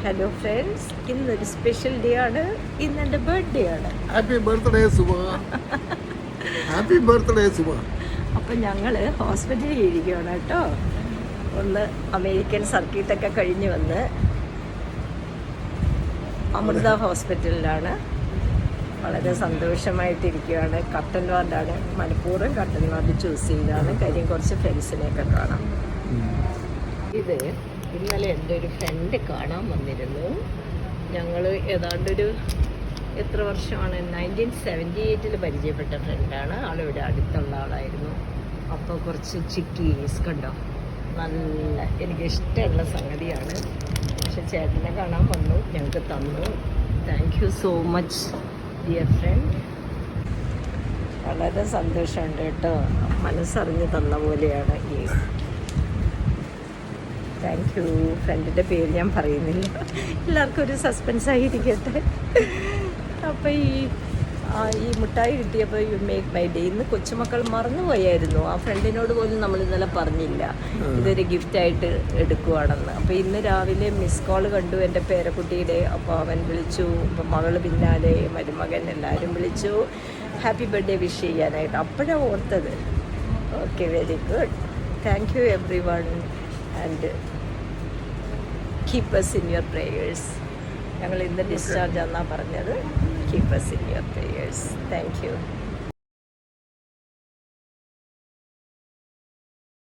Hello friends, ഇന്നൊരു special day ആണ്. ഇന്ന് എൻ്റെ ബർത്ത്ഡേ ആണ്. Happy birthday Suma. Happy birthday Suma. അപ്പം ഞങ്ങൾ ഹോസ്പിറ്റലിൽ ഇരിക്കുകയാണ് കേട്ടോ. ഒന്ന് അമേരിക്കൻ സർക്യൂട്ടൊക്കെ കഴിഞ്ഞ് വന്ന് അമൃത ഹോസ്പിറ്റലിലാണ്. വളരെ സന്തോഷമായിട്ടിരിക്കുകയാണ്. കട്ടൻ വാർഡാണ്. മനഃപൂർവ്വം കട്ടൻ വാർഡ് ചൂസ് ചെയ്താണ്. കാര്യം കുറച്ച് ഫ്രണ്ട്സിനെയൊക്കെ കാണാം. ഇത് ഇന്നലെ എൻ്റെ ഒരു ഫ്രണ്ട് കാണാൻ വന്നിരുന്നു. ഞങ്ങൾ ഏതാണ്ടൊരു എത്ര വർഷമാണ്, 1978 പരിചയപ്പെട്ട ഫ്രണ്ടാണ്. ആളിവിടെ അടുത്തുള്ള ആളായിരുന്നു. അപ്പോൾ കുറച്ച് ചിക്കീസ് കണ്ടോ, നല്ല എനിക്കിഷ്ടമുള്ള സംഗതിയാണ്. പക്ഷെ ചേട്ടനെ കാണാൻ വന്നു, ഞങ്ങൾക്ക് തന്നു. Thank you so much dear friend. വളരെ സന്തോഷമുണ്ട് കേട്ടോ. മനസ്സറിഞ്ഞ് തന്ന പോലെയാണ് ഈ. Thank you. ഫ്രണ്ടിൻ്റെ പേര് ഞാൻ പറയുന്നില്ല, എല്ലാവർക്കും ഒരു സസ്പെൻസ് ആയിരിക്കട്ടെ. അപ്പോൾ ഈ മിഠായി കിട്ടിയപ്പോൾ യു മേക്ക് മൈ ഡേ. ഇന്ന് കൊച്ചുമക്കൾ മറന്നുപോയായിരുന്നു. ആ ഫ്രണ്ടിനോട് പോലും നമ്മൾ ഇന്നലെ പറഞ്ഞില്ല ഇതൊരു ഗിഫ്റ്റായിട്ട് എടുക്കുവാണെന്ന്. അപ്പോൾ ഇന്ന് രാവിലെ മിസ് കോൾ കണ്ടു എൻ്റെ പേരക്കുട്ടിയുടെ. അപ്പോൾ അവൻ വിളിച്ചു, അപ്പം മകൾ പിന്നാലെ, മരുമകൻ എല്ലാവരും വിളിച്ചു ഹാപ്പി ബർത്ത്ഡേ വിഷ് ചെയ്യാനായിട്ട്. അപ്പോഴാണ് ഓർത്തത്. Okay, very good. Thank you every one and keep us in your prayers. ഞങ്ങൾ ഇന്ന് ഡിസ്ചാർജ് ആണെന്നാണ് പറഞ്ഞത്. Keep us in your prayers. Thank you.